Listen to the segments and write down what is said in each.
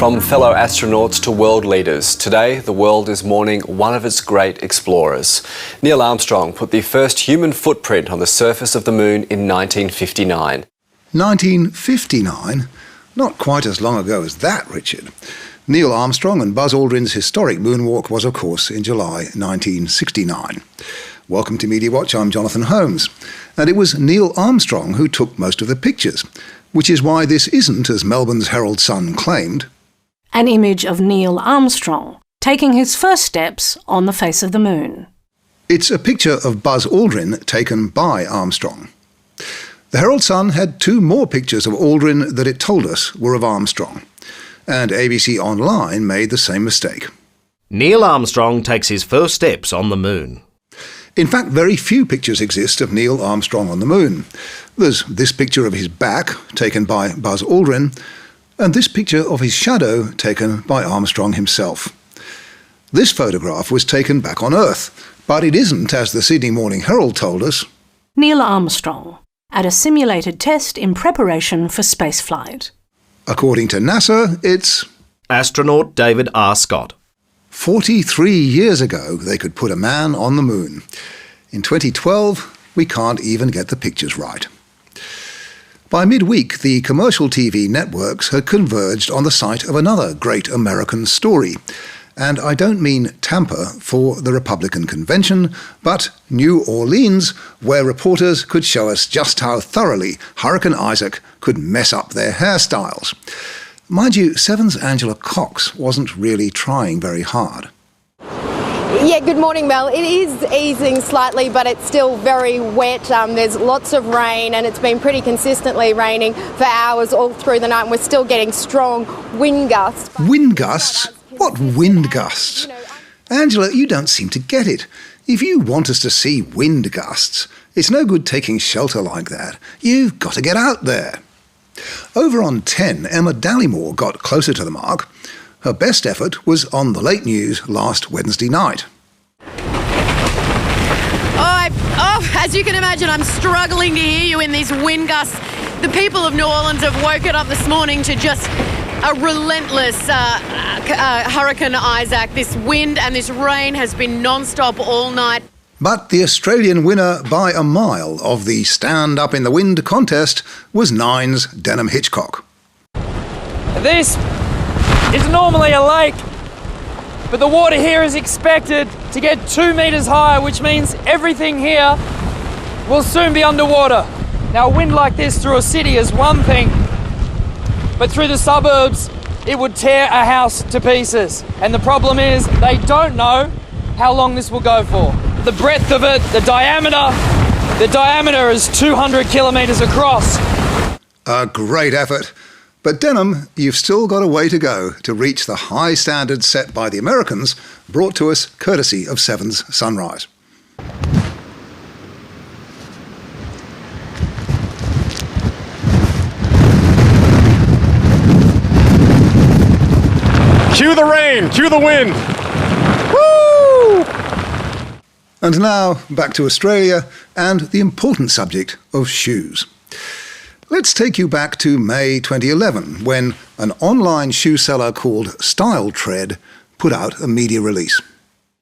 From fellow astronauts to world leaders, today the world is mourning one of its great explorers. Neil Armstrong put the first human footprint on the surface of the moon in 1959. 1959? Not quite as long ago as that, Richard. Neil Armstrong and Buzz Aldrin's historic moonwalk was, of course, in July 1969. Welcome to Mediawatch, I'm Jonathan Holmes. And it was Neil Armstrong who took most of the pictures, which is why this isn't, as Melbourne's Herald-Sun claimed, an image of Neil Armstrong taking his first steps on the face of the moon. It's a picture of Buzz Aldrin taken by Armstrong. The Herald-Sun had two more pictures of Aldrin that it told us were of Armstrong. And ABC Online made the same mistake. Neil Armstrong takes his first steps on the moon. In fact, very few pictures exist of Neil Armstrong on the moon. There's this picture of his back, taken by Buzz Aldrin, and this picture of his shadow, taken by Armstrong himself. This photograph was taken back on Earth, but it isn't, as the Sydney Morning Herald told us, Neil Armstrong at a simulated test in preparation for spaceflight. According to NASA, it's astronaut David R. Scott. 43 years ago, they could put a man on the moon. In 2012, we can't even get the pictures right. By midweek, the commercial TV networks had converged on the site of another great American story. And I don't mean Tampa for the Republican convention, but New Orleans, where reporters could show us just how thoroughly Hurricane Isaac could mess up their hairstyles. Mind you, Seven's Angela Cox wasn't really trying very hard. Yeah, good morning, Mel. It is easing slightly, but it's still very wet. There's lots of rain, and it's been pretty consistently raining for hours all through the night, and we're still getting strong wind gusts. Wind gusts? What wind gusts? Angela, you don't seem to get it. If you want us to see wind gusts, it's no good taking shelter like that. You've got to get out there. Over on 10, Emma Dallymore got closer to the mark. Her best effort was on the late news last Wednesday night. As you can imagine, I'm struggling to hear you in these wind gusts. The people of New Orleans have woken up this morning to just a relentless Hurricane Isaac. This wind and this rain has been non-stop all night. But the Australian winner by a mile of the Stand Up in the Wind contest was Nine's Denham Hitchcock. This is normally a lake, but the water here is expected to get 2 metres higher, which means everything here will soon be underwater. Now, a wind like this through a city is one thing, but through the suburbs, it would tear a house to pieces. And the problem is, they don't know how long this will go for. The breadth of it, the diameter is 200 kilometres across. A great effort. But Denham, you've still got a way to go to reach the high standards set by the Americans, brought to us courtesy of Seven's Sunrise. Cue the rain, cue the wind. Woo! And now, back to Australia and the important subject of shoes. Let's take you back to May 2011, when an online shoe seller called Style Tread put out a media release.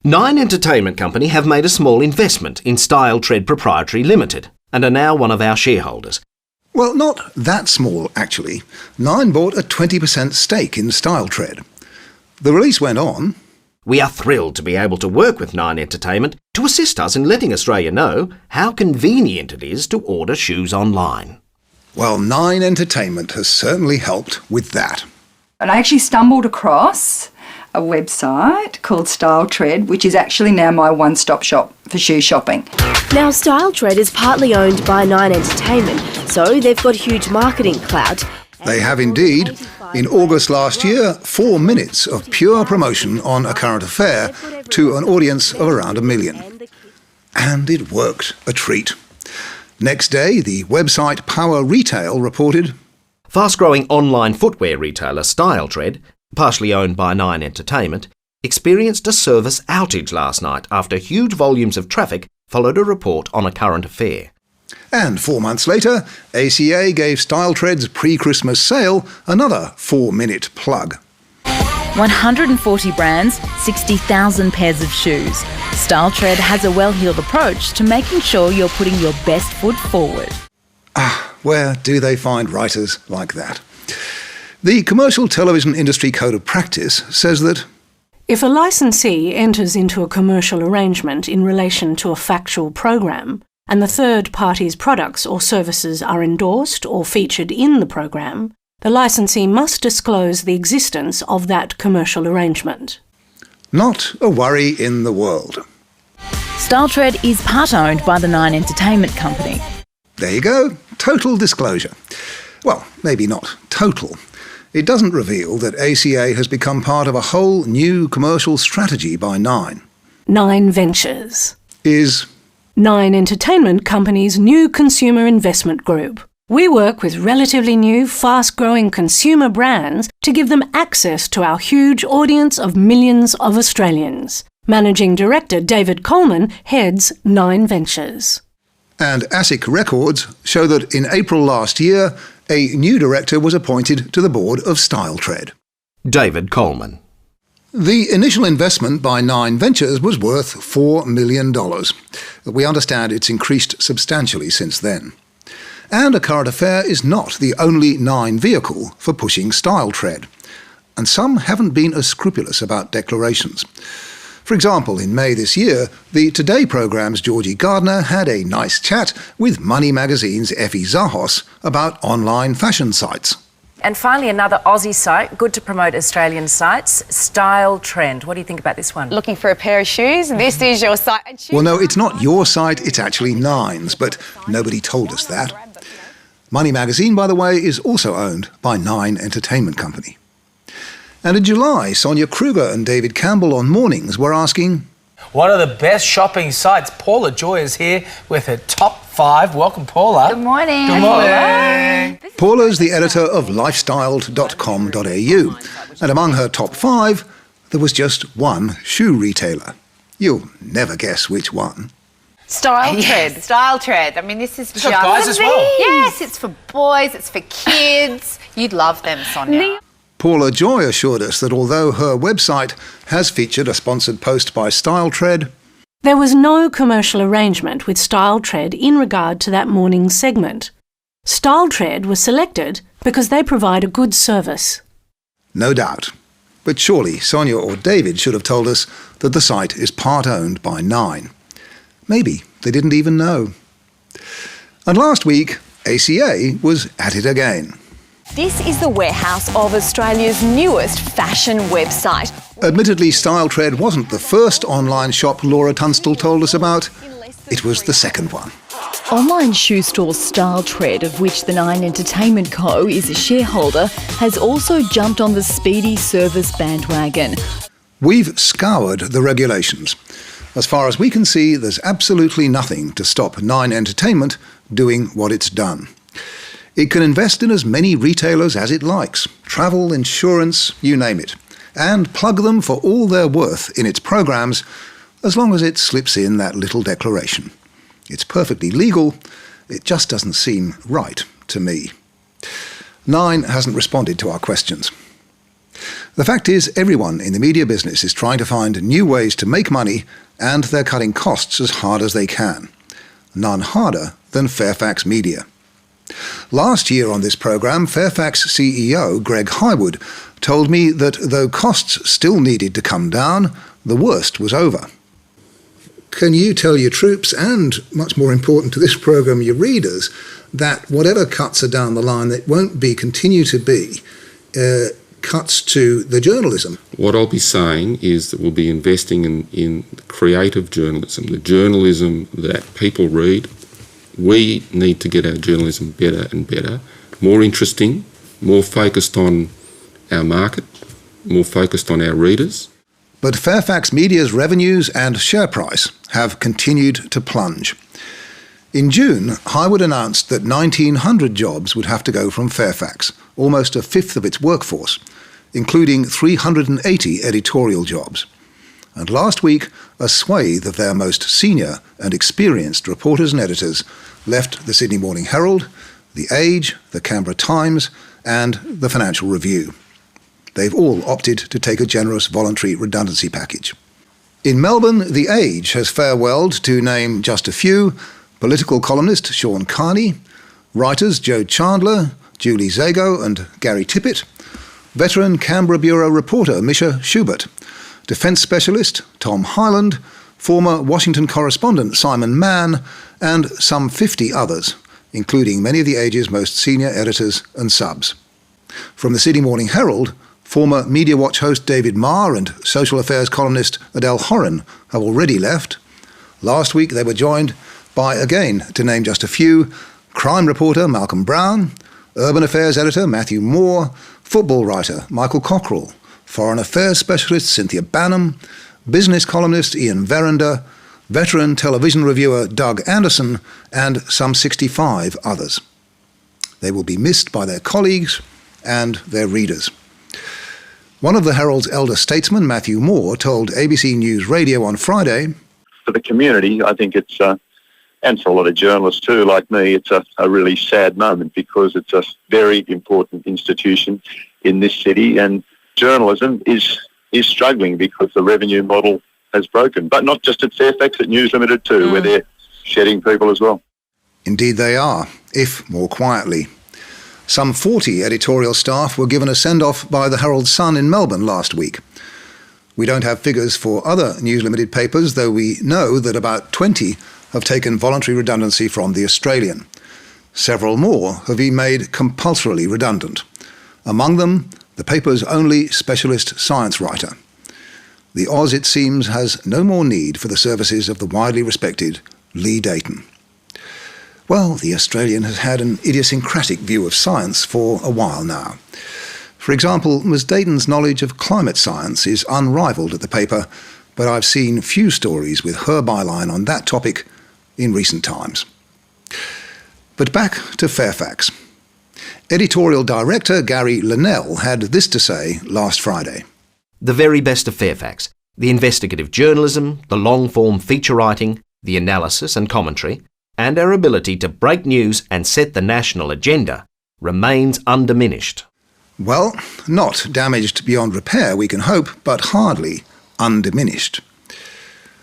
Nine Entertainment Company have made a small investment in Style Tread Proprietary Limited and are now one of our shareholders. Well, not that small, actually. Nine bought a 20% stake in Style Tread. The release went on, We are thrilled to be able to work with Nine Entertainment to assist us in letting Australia know how convenient it is to order shoes online. Well, Nine Entertainment has certainly helped with that. And I actually stumbled across a website called Style Tread, which is actually now my one-stop shop for shoe shopping. Now, Style Tread is partly owned by Nine Entertainment, so they've got huge marketing clout. They have indeed. In August last year, 4 minutes of pure promotion on A Current Affair to an audience of around 1 million. And it worked a treat. Next day, the website Power Retail reported, Fast-growing online footwear retailer Style Tread, partially owned by Nine Entertainment, experienced a service outage last night after huge volumes of traffic followed a report on A Current Affair. And 4 months later, ACA gave Style Tread's pre-Christmas sale another 4-minute plug. 140 brands, 60,000 pairs of shoes. StyleTread has a well-heeled approach to making sure you're putting your best foot forward. Where do they find writers like that? The Commercial Television Industry Code of Practice says that if a licensee enters into a commercial arrangement in relation to a factual program, and the third party's products or services are endorsed or featured in the program, the licensee must disclose the existence of that commercial arrangement. not a worry in the world. StyleTread is part-owned by the Nine Entertainment Company. There you go, total disclosure. Well, maybe not total. It doesn't reveal that ACA has become part of a whole new commercial strategy by Nine. Nine Ventures Is Nine Entertainment Company's new consumer investment group. We work with relatively new, fast-growing consumer brands to give them access to our huge audience of millions of Australians. Managing Director David Coleman heads Nine Ventures. And ASIC records show that in April last year, a new director was appointed to the board of StyleTread. David Coleman. The initial investment by Nine Ventures was worth $4 million. We understand it's increased substantially since then. And A Current Affair is not the only Nine vehicle for pushing StyleTread. And some haven't been as scrupulous about declarations. For example, in May this year, the Today programme's Georgie Gardner had a nice chat with Money magazine's Effie Zahos about online fashion sites. And finally, another Aussie site, good to promote Australian sites, StyleTread. What do you think about this one? Looking for a pair of shoes? This is your site. Well, no, it's not your site, it's actually Nine's, but nobody told us that. Money magazine, by the way, is also owned by Nine Entertainment Company. And in July, Sonia Kruger and David Campbell on Mornings were asking, what are the best shopping sites? Paula Joy is here with her top 5. Welcome, Paula. Good morning. Good morning. Paula's the editor of lifestyled.com.au, and among her top 5, there was just one shoe retailer. You'll never guess which one. StyleTread. Yes, StyleTread. I mean, this is just... guys as well. Yes, it's for boys, it's for kids. You'd love them, Sonia. Paula Joy assured us that although her website has featured a sponsored post by StyleTread, there was no commercial arrangement with StyleTread in regard to that morning's segment. StyleTread was selected because they provide a good service. No doubt. But surely Sonia or David should have told us that the site is part-owned by Nine. Maybe they didn't even know. And last week, ACA was at it again. This is the warehouse of Australia's newest fashion website. Admittedly, StyleTread wasn't the first online shop Laura Tunstall told us about. It was the second one. Online shoe store StyleTread, of which the Nine Entertainment Co. is a shareholder, has also jumped on the speedy service bandwagon. We've scoured the regulations. As far as we can see, there's absolutely nothing to stop Nine Entertainment doing what it's done. It can invest in as many retailers as it likes, travel, insurance, you name it, and plug them for all they're worth in its programs, as long as it slips in that little declaration. It's perfectly legal, it just doesn't seem right to me. Nine hasn't responded to our questions. The fact is, everyone in the media business is trying to find new ways to make money, and they're cutting costs as hard as they can. None harder than Fairfax Media. Last year on this programme, Fairfax CEO Greg Highwood told me that though costs still needed to come down, the worst was over. Can you tell your troops, and much more important to this programme, your readers, that whatever cuts are down the line, it won't continue to be cuts to the journalism? What I'll be saying is that we'll be investing in creative journalism, the journalism that people read. We need to get our journalism better and better, more interesting, more focused on our market, more focused on our readers. But Fairfax Media's revenues and share price have continued to plunge. In June, Highwood announced that 1,900 jobs would have to go from Fairfax, almost a fifth of its workforce, including 380 editorial jobs. And last week, a swathe of their most senior and experienced reporters and editors left the Sydney Morning Herald, The Age, the Canberra Times, and the Financial Review. they've all opted to take a generous voluntary redundancy package. In Melbourne, The Age has farewelled, to name just a few, political columnist Sean Carney, writers Joe Chandler, Julie Zago and Gary Tippett, veteran Canberra Bureau reporter Misha Schubert, defence specialist Tom Hyland, former Washington correspondent Simon Mann, and some 50 others, including many of The Age's most senior editors and subs. From the Sydney Morning Herald, former Mediawatch host David Marr and social affairs columnist Adele Horan have already left. Last week they were joined by, again, to name just a few, crime reporter Malcolm Brown, urban affairs editor Matthew Moore, football writer Michael Cockrell, foreign affairs specialist Cynthia Banham, business columnist Ian Verrinder, veteran television reviewer Doug Anderson, and some 65 others. They will be missed by their colleagues and their readers. One of the Herald's elder statesmen, Matthew Moore, told ABC News Radio on Friday, "For the community, I think it's, and for a lot of journalists too, like me, it's a really sad moment because it's a very important institution in this city, and journalism is struggling because the revenue model has broken. But not just at Fairfax, at News Limited too, where they're shedding people as well." Indeed they are, if more quietly. Some 40 editorial staff were given a send-off by the Herald Sun in Melbourne last week. We don't have figures for other News Limited papers, though we know that about 20 have taken voluntary redundancy from the Australian. Several more have been made compulsorily redundant. Among them, the paper's only specialist science writer. The Oz, it seems, has no more need for the services of the widely respected Lee Dayton. Well, the Australian has had an idiosyncratic view of science for a while now. For example, Ms. Dayton's knowledge of climate science is unrivalled at the paper, but I've seen few stories with her byline on that topic in recent times. But back to Fairfax. Editorial director Gary Linnell had this to say last Friday. The very best of Fairfax, the investigative journalism, the long-form feature writing, the analysis and commentary, and our ability to break news and set the national agenda remains undiminished. Well, not damaged beyond repair, we can hope, but hardly undiminished.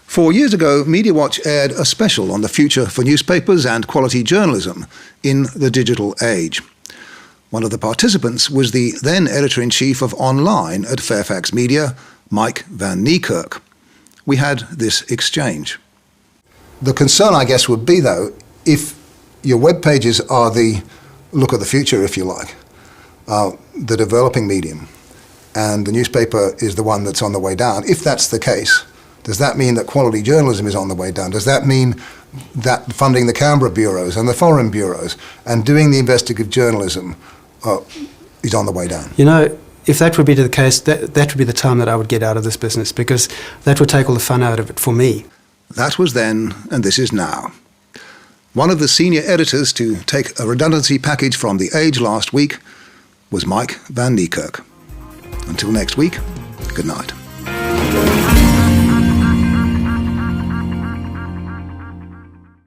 4 years ago, Mediawatch aired a special on the future for newspapers and quality journalism in the digital age. One of the participants was the then editor-in-chief of Online at Fairfax Media, Mike Van Niekerk. We had this exchange. The concern, I guess, would be, though, if your web pages are the look of the future, if you like, the developing medium, and the newspaper is the one that's on the way down, if that's the case, does that mean that quality journalism is on the way down? Does that mean that funding the Canberra bureaus and the foreign bureaus and doing the investigative journalism is on the way down? You know, if that would be the case, that would be the time that I would get out of this business, because that would take all the fun out of it for me. That was then, and this is now. One of the senior editors to take a redundancy package from The Age last week was Mike Van Niekerk. Until next week, good night.